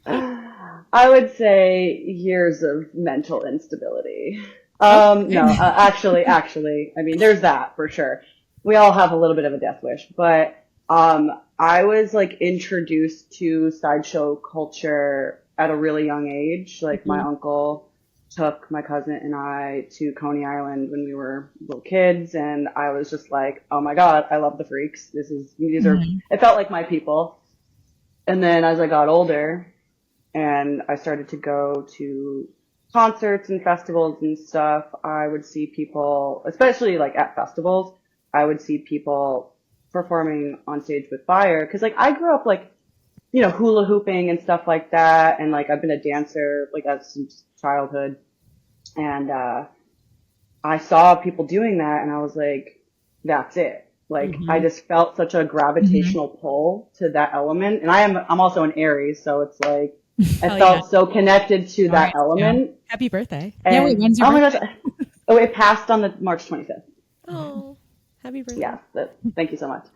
I would say years of mental instability. Actually, I mean, there's that for sure. We all have a little bit of a death wish, but I was like introduced to sideshow culture at a really young age. Like my uncle took my cousin and I to Coney Island when we were little kids, and I was just like, oh my God, I love the freaks. These are, it felt like my people. And then as I got older and I started to go to concerts and festivals and stuff, I would see people, especially like at festivals, I would see people performing on stage with fire. Cause like I grew up like, you know, hula hooping and stuff like that. And like I've been a dancer like since childhood. And I saw people doing that and I was like, that's it. Like I just felt such a gravitational pull to that element. And I'm also an Aries, so it's like I felt so connected to that element. Yeah. Happy birthday. And, when's your birthday? My gosh. Oh, it passed on the March 25th. Oh, happy birthday. Yeah, thank you so much.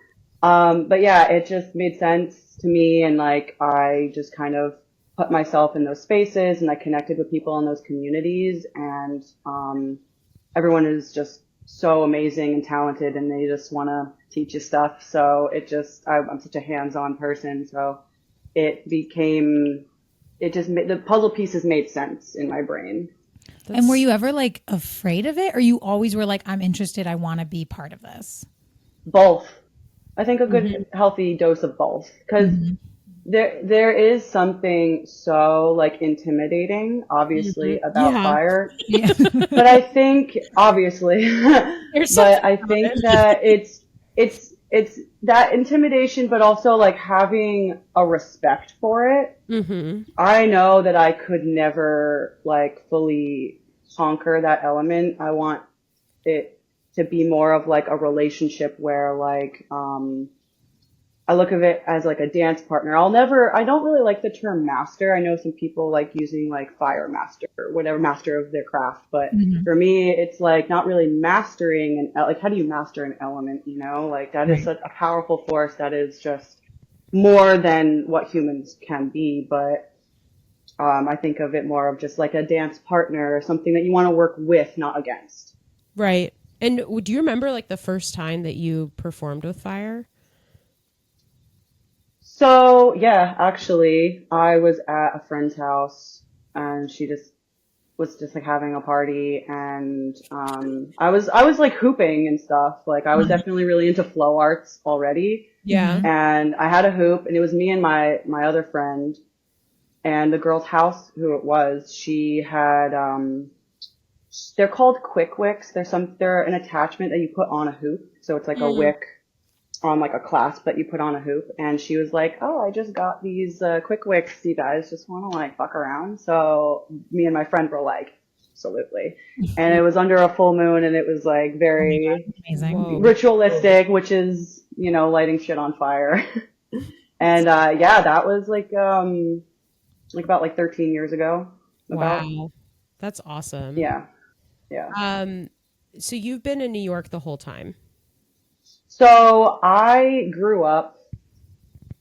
But yeah, it just made sense to me, and like I just kind of put myself in those spaces and I connected with people in those communities, and everyone is just so amazing and talented, and they just want to teach you stuff. So I'm such a hands-on person, so the puzzle pieces made sense in my brain. And were you ever like afraid of it, or you always were like, I'm interested, I want to be part of this? Both. I think a good healthy dose of both, because there is something so like intimidating, obviously, about fire. Yeah. But I think obviously, but I think that it's that intimidation, but also like having a respect for it. I know that I could never like fully conquer that element. I want it to be more of like a relationship where like, I look at it as like a dance partner. I don't really like the term master. I know some people like using like fire master or whatever, master of their craft. But for me, it's like not really mastering like, how do you master an element? You know, like that is such a powerful force that is just more than what humans can be. But, I think of it more of just like a dance partner or something that you want to work with, not against. Right. And do you remember like the first time that you performed with fire? So yeah, actually, I was at a friend's house and she was just like having a party, and I was like hooping and stuff. Like I was definitely really into flow arts already. Yeah. And I had a hoop, and it was me and my other friend, and the girl's house, who it was, she had they're called quick wicks. They're an attachment that you put on a hoop. So it's like a wick on like a clasp that you put on a hoop. And she was like, oh, I just got these quick wicks. You guys just want to like fuck around? So me and my friend were like, absolutely. And it was under a full moon, and it was like very ritualistic, which is, you know, lighting shit on fire. And yeah, that was like about like 13 years ago. Wow. That's awesome. Yeah. So you've been in New York the whole time? So I grew up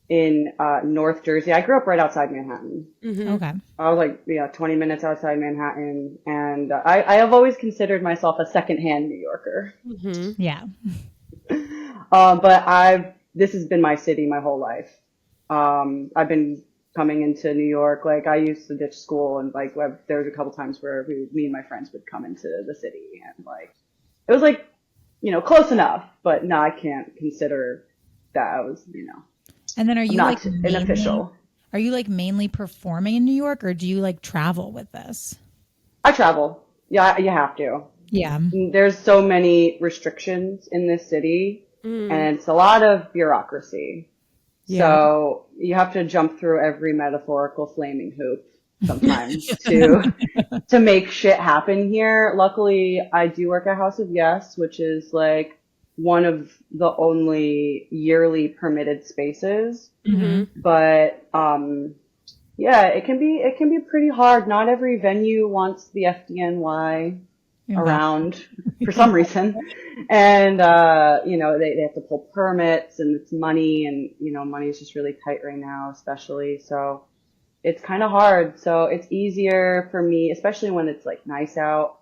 in North Jersey. I grew up right outside Manhattan. Okay. I was like 20 minutes outside Manhattan, and I have always considered myself a secondhand New Yorker. Yeah. But this has been my city my whole life. I've been coming into New York. Like I used to ditch school, and like there was a couple times where me and my friends would come into the city, and like it was like, you know, close enough, but no, I can't consider that I was, you know. And then are you not an official? Are you like mainly performing in New York, or do you like travel with this? I travel. Yeah, you have to. Yeah. There's so many restrictions in this city, and it's a lot of bureaucracy. Yeah. So you have to jump through every metaphorical flaming hoop sometimes to make shit happen here. Luckily, I do work at House of Yes, which is like one of the only yearly permitted spaces. But yeah, it can be pretty hard. Not every venue wants the FDNY around for some reason. And you know, they have to pull permits, and it's money, and you know, money is just really tight right now, especially. So it's kind of hard. So it's easier for me, especially when it's like nice out.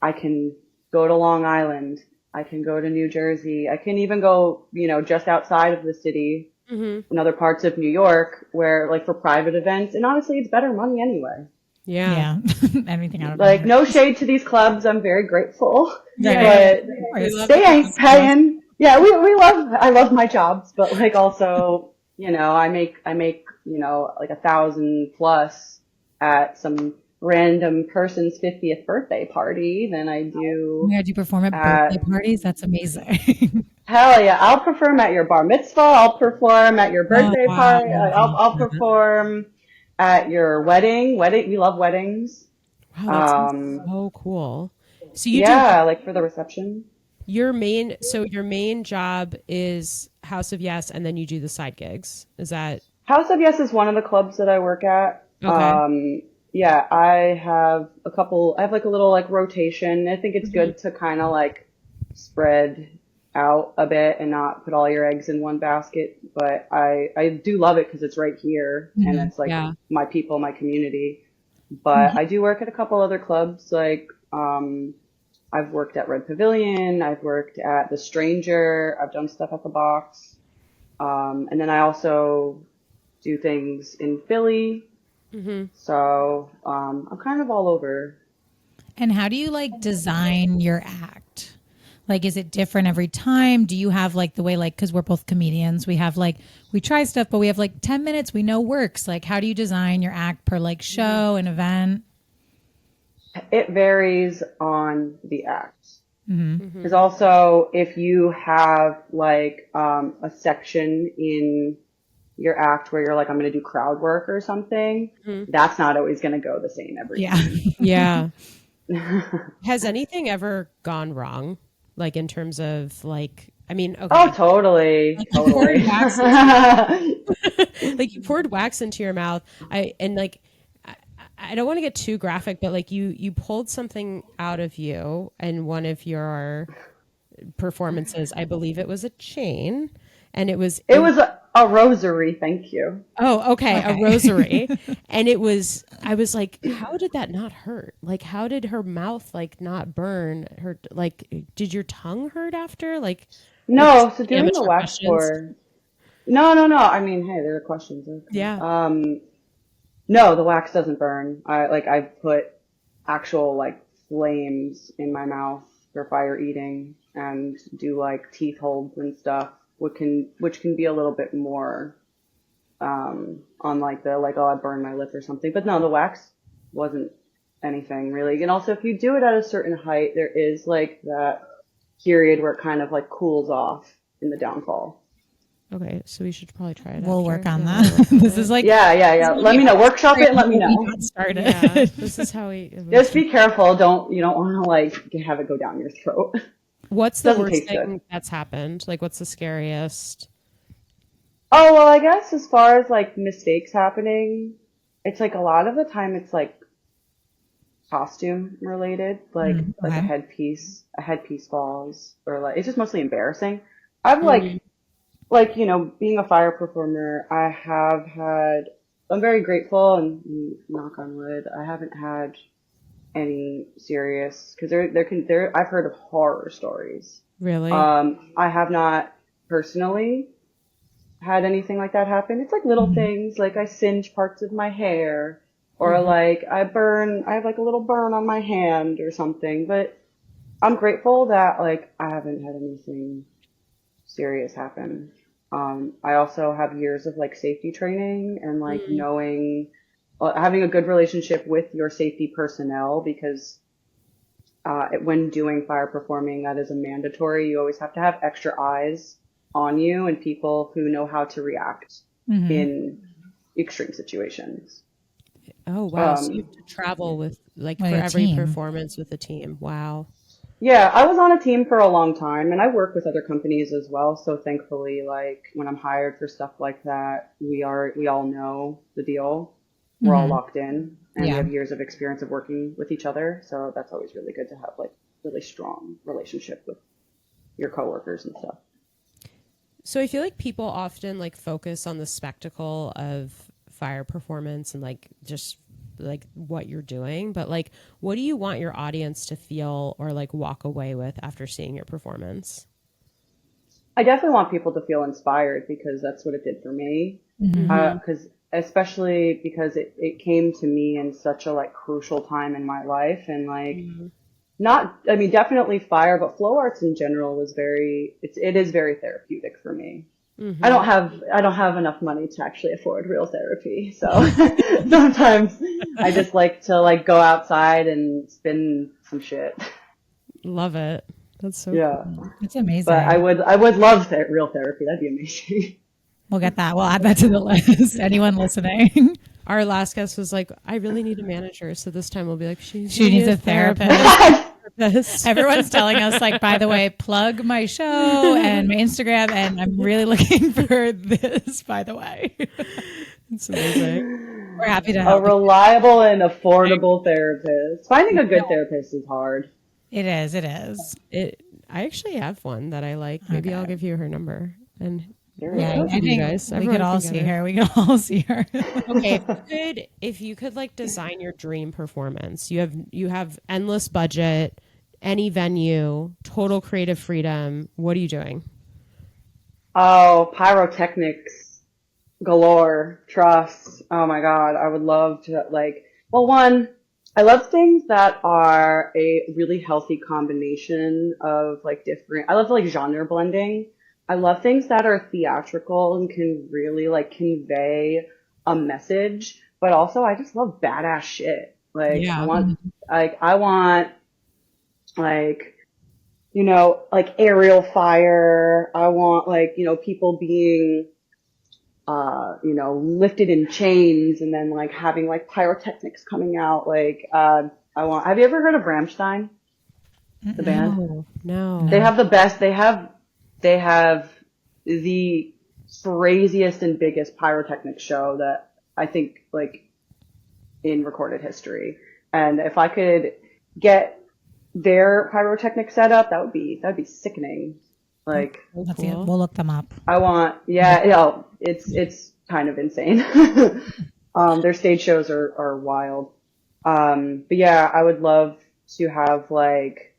I can go to Long Island. I can go to New Jersey. I can even go, you know, just outside of the city in other parts of New York, where like for private events. And honestly, it's better money anyway. Yeah. Anything out of like money. No shade to these clubs. I'm very grateful. Yeah. But they ain't paying. Yeah, I love my jobs, but like also, you know, I make, you know, like 1,000 plus at some random person's 50th birthday party than I do. Yeah, do you perform at birthday parties? That's amazing. Hell yeah. I'll perform at your bar mitzvah. I'll perform at your birthday party. I'll perform at your wedding. We love weddings. Wow, that's so cool. So you like for the reception. Your main job is House of Yes, and then you do the side gigs. Is that House of Yes is one of the clubs that I work at. Okay. Yeah, I have like a little like rotation. I think it's good to kind of like spread out a bit and not put all your eggs in one basket. But I do love it because it's right here and it's like my people, my community. But I do work at a couple other clubs. Like, I've worked at Red Pavilion. I've worked at The Stranger. I've done stuff at the Box. And then I also do things in Philly. So I'm kind of all over. And how do you like design your act? Like, is it different every time? Do you have like the way, like, because we're both comedians, we have like, we try stuff, but we have like 10 minutes we know works. Like, how do you design your act per like show and event? It varies on the act. Because also if you have like a section in your act where you're like, I'm going to do crowd work or something, that's not always going to go the same every time. Yeah. Has anything ever gone wrong? Like in terms of like, I mean, okay. Oh, totally. Totally. Like you poured wax into your mouth. I don't want to get too graphic, but like you pulled something out of you in one of your performances. I believe it was a chain, and it was a rosary. Thank you. Oh, okay. A rosary. And I was like, how did that not hurt? Like, how did her mouth like not burn her? Like, did your tongue hurt after? Like, no. So doing the wax pour. No. I mean, hey, there are questions. Yeah. No, the wax doesn't burn. I put actual like flames in my mouth for fire eating and do like teeth holds and stuff, which can be a little bit more on like the like, oh, I burned my lip or something. But no, the wax wasn't anything really. And also if you do it at a certain height, there is like that period where it kind of like cools off in the downfall. Okay, so we should probably try it. We'll work on that. This is like yeah. Let me know. Workshop it and let me know. Started. Yeah, this is how we just be careful. You don't want to like have it go down your throat. What's the worst thing that's happened? Like, what's the scariest? Oh, well, I guess as far as like mistakes happening, it's like a lot of the time it's like costume related, like a headpiece falls, or like it's just mostly embarrassing. I've like, you know, being a fire performer, I'm very grateful and knock on wood, I haven't had any serious, because I've heard of horror stories. Really? I have not personally had anything like that happen. It's like little things, like I singe parts of my hair, or like I have like a little burn on my hand or something, but I'm grateful that like I haven't had anything serious happen. I also have years of like safety training and like having a good relationship with your safety personnel, because when doing fire performing, that is a mandatory. You always have to have extra eyes on you and people who know how to react in extreme situations. Oh, wow. So you have to travel with like for every performance with a team. Wow. Yeah, I was on a team for a long time, and I work with other companies as well. So thankfully, like when I'm hired for stuff like that, we all know the deal. We're all locked in, and we have years of experience of working with each other. So that's always really good to have like really strong relationship with your coworkers and stuff. So I feel like people often like focus on the spectacle of fire performance and like just like what you're doing, but like what do you want your audience to feel or like walk away with after seeing your performance? I definitely want people to feel inspired, because that's what it did for me. Especially because it came to me in such a like crucial time in my life, and like definitely fire, but flow arts in general was it is very therapeutic for me. I don't have enough money to actually afford real therapy. So sometimes I just like to like go outside and spin some shit. Love it. That's so cool. It's amazing. But I would love real therapy. That'd be amazing. We'll get that. We'll add that to the list. Anyone listening? Our last guest was like, I really need a manager. So this time we'll be like, she needs a therapist. Everyone's telling us, like, by the way, plug my show and my Instagram, and I'm really looking for this, by the way. It's amazing. We're happy to help. A reliable and affordable therapist. Finding a good therapist is hard. It is. I actually have one that I like. Maybe I'll give you her number. And I think you guys. We could all see her. We could all see her. Okay, if you could like design your dream performance, you have endless budget, any venue, total creative freedom. What are you doing? Oh, pyrotechnics galore, trust. Oh my God. I would love to like, well, one, I love things that are a really healthy combination of like different, I love like genre blending. I love things that are theatrical and can really like convey a message, but also I just love badass shit. Like Yeah. I want like, you know, like aerial fire. I want like, you know, people being you know, lifted in chains and then like having like pyrotechnics coming out. Like, have you ever heard of Rammstein, the band? No. They have the best, they have the craziest and biggest pyrotechnic show that I think like in recorded history. And if I could get their pyrotechnic setup, that'd be sickening. Like, Let's see. We'll look them up. I want, yeah, you know, it's kind of insane. Their stage shows are wild. But yeah, I would love to have like,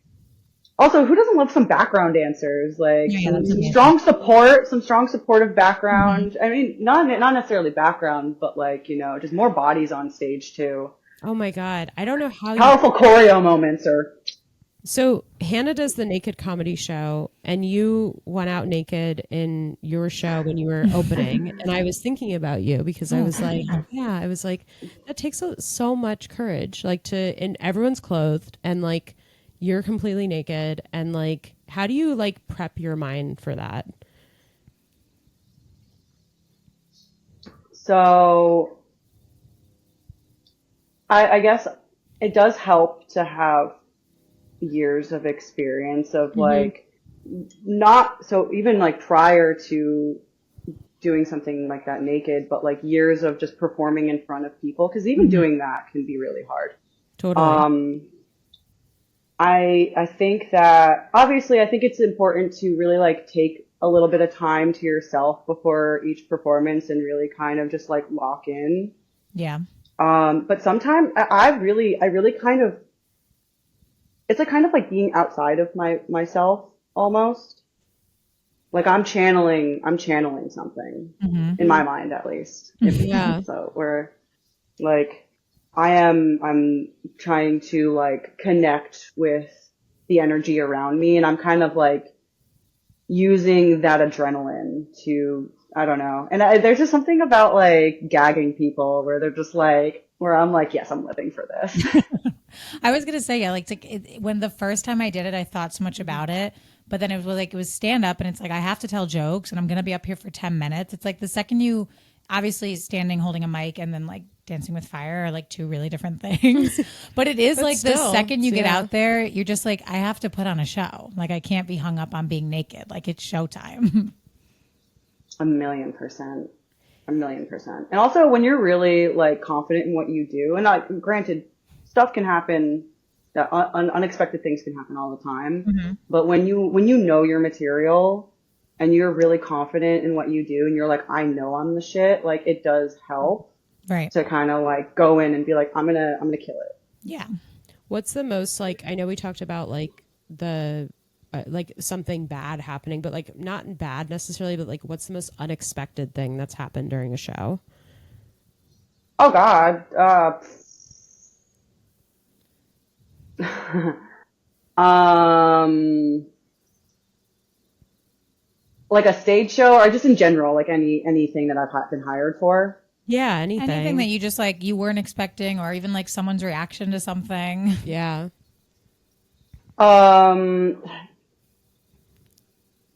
also, who doesn't love some background dancers? Like some strong supportive background. Mm-hmm. I mean, not necessarily background, but like, you know, just more bodies on stage too. Oh my God. I don't know how Powerful choreo moments or. So Hannah does the naked comedy show, and you went out naked in your show when you were opening. And I was thinking about you because I was like, yeah, I was like, that takes so much courage, like and everyone's clothed and like you're completely naked. And like, how do you like prep your mind for that? So I guess it does help to have years of experience of like not so even like prior to doing something like that naked, but like years of just performing in front of people, because even doing that can be really hard. Totally. I think that obviously I think it's important to really like take a little bit of time to yourself before each performance and really kind of just like lock in. Yeah. But sometimes I really kind of, it's like kind of like being outside of myself almost. Like I'm channeling something in my mind at least. Yeah. So where like I'm trying to like connect with the energy around me, and I'm kind of like using that adrenaline to, I don't know. And there's just something about like gagging people where they're just like, where I'm like, yes, I'm living for this. I was gonna say, yeah, like when the first time I did it, I thought so much about it, but then it was stand up, and it's like I have to tell jokes, and I'm gonna be up here for 10 minutes. It's like the second you, obviously, standing holding a mic and then like dancing with fire are like two really different things. But it is like the second you get out there, you're just like, I have to put on a show. Like I can't be hung up on being naked. Like it's showtime. 1,000,000%. 1,000,000%. And also when you're really like confident in what you do, and like granted, stuff can happen, that unexpected things can happen all the time. But when you know your material and you're really confident in what you do and you're like, I know I'm the shit, like it does help. Right. To kind of like go in and be like, I'm gonna kill it. Yeah. What's the most like, I know we talked about like the like something bad happening, but like not bad necessarily, but like what's the most unexpected thing that's happened during a show? Oh God. Like a stage show or just in general, like anything that I've been hired for. Yeah, anything that you just like you weren't expecting, or even like someone's reaction to something. Yeah.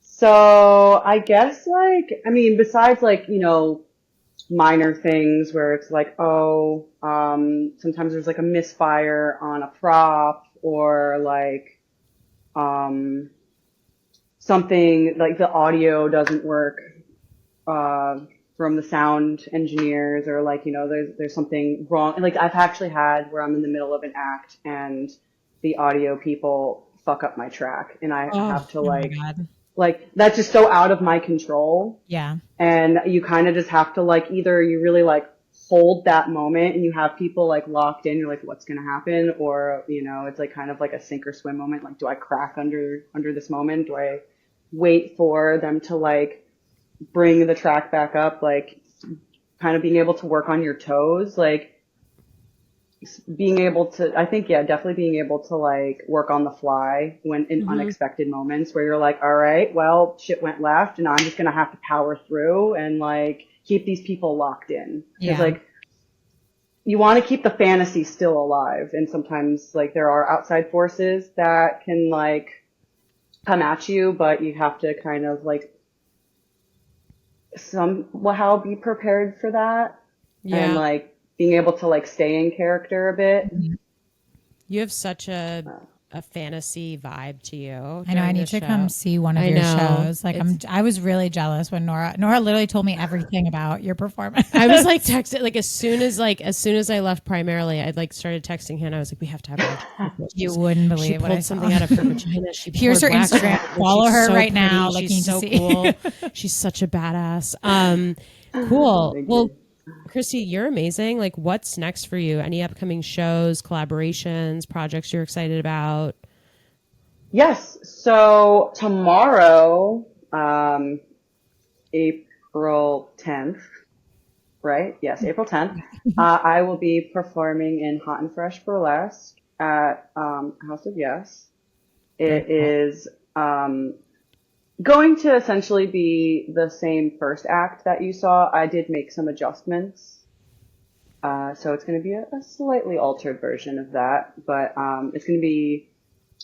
So I guess like, I mean, besides like, you know, minor things where it's like, oh, sometimes there's like a misfire on a prop or like, something like the audio doesn't work, from the sound engineers, or like, you know, there's something wrong. Like I've actually had where I'm in the middle of an act and the audio people fuck up my track and I have to like that's just so out of my control. Yeah. And you kind of just have to like, either you really like hold that moment and you have people like locked in, you're like, what's going to happen? Or, you know, it's like kind of like a sink or swim moment. Like, do I crack under this moment? Do I wait for them to like bring the track back up like kind of being able to work on your toes, like being able to, I think, yeah, definitely being able to like work on the fly when in unexpected moments where you're like, all right, well, shit went left and I'm just going to have to power through and like keep these people locked in. Because like you want to keep the fantasy still alive. And sometimes like there are outside forces that can like come at you, but you have to kind of like somehow be prepared for that. And like being able to like stay in character a bit. You have such a fantasy vibe to you. I know. I need to come see one of your shows. Like I was really jealous when Nora literally told me everything about your performance. I was like texting, like as soon as I left Primarily, I like started texting Hannah. I was like, we have to have her. You wouldn't believe she what I pulled saw. something out of her vagina. She Here's her Instagram. Follow her so right now. Pretty. Like, she's so cool. She's such a badass. Cool. Well, Christy, you're amazing. Like, what's next for you? Any upcoming shows, collaborations, projects you're excited about? Yes. So tomorrow, April 10th, right? Yes, April 10th. I will be performing in Hot and Fresh Burlesque at House of Yes. It is going to essentially be the same first act that you saw. I did make some adjustments. So it's going to be a slightly altered version of that, but it's going to be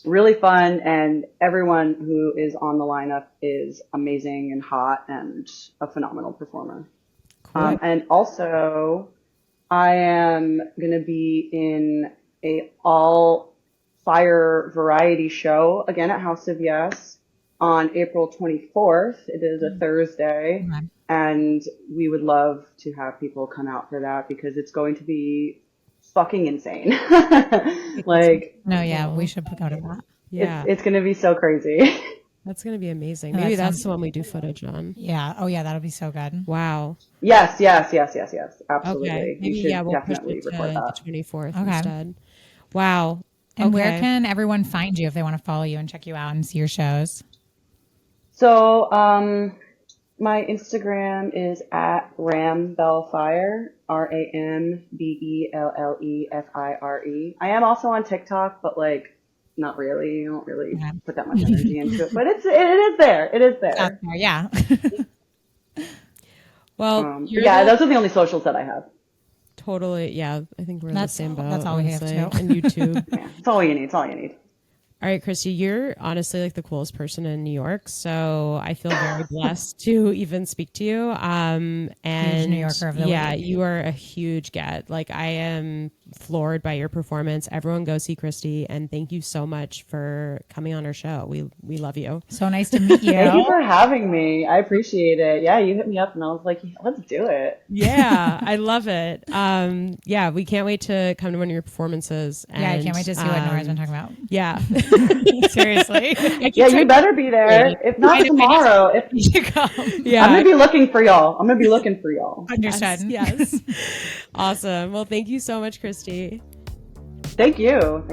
really fun, and everyone who is on the lineup is amazing and hot and a phenomenal performer. Cool. And also, I am going to be in a all-fire variety show, again at House of Yes, on April 24th. It is a Thursday, and we would love to have people come out for that because it's going to be fucking insane. Like, no, yeah, we should go to that. Yeah, it's going to be so crazy. That's going to be amazing. Maybe that's the one we do footage on. Yeah. Oh, yeah, that'll be so good. Wow. Yes. Absolutely. Okay. Maybe, we'll push it to the 24th instead. Wow. And where can everyone find you if they want to follow you and check you out and see your shows? So, my Instagram is at Ram Belle Fire, RAMBELLEFIRE. I am also on TikTok, but like, not really. I don't really put that much energy into it, but it is there. It is there. Yeah. Well, those are the only socials that I have. Totally. Yeah. I think we're in the same boat. That's all we have to. And YouTube. Yeah, it's all you need. It's all you need. All right, Christy, you're honestly like the coolest person in New York. So I feel very blessed to even speak to you. And huge New Yorker of the week. You are a huge get. Like, I am floored by your performance. Everyone go see Christy, and thank you so much for coming on our show. We love you. So nice to meet you. Thank you for having me. I appreciate it. Yeah, you hit me up and I was like, let's do it. Yeah, I love it. Yeah, we can't wait to come to one of your performances. And, I can't wait to see what Nora's been talking about. Yeah. Seriously. Yeah, you better be there. If not tomorrow, you come. Yeah. I'm going to be looking for y'all. Understood. Yes. Awesome. Well, thank you so much, Christy. Thank you.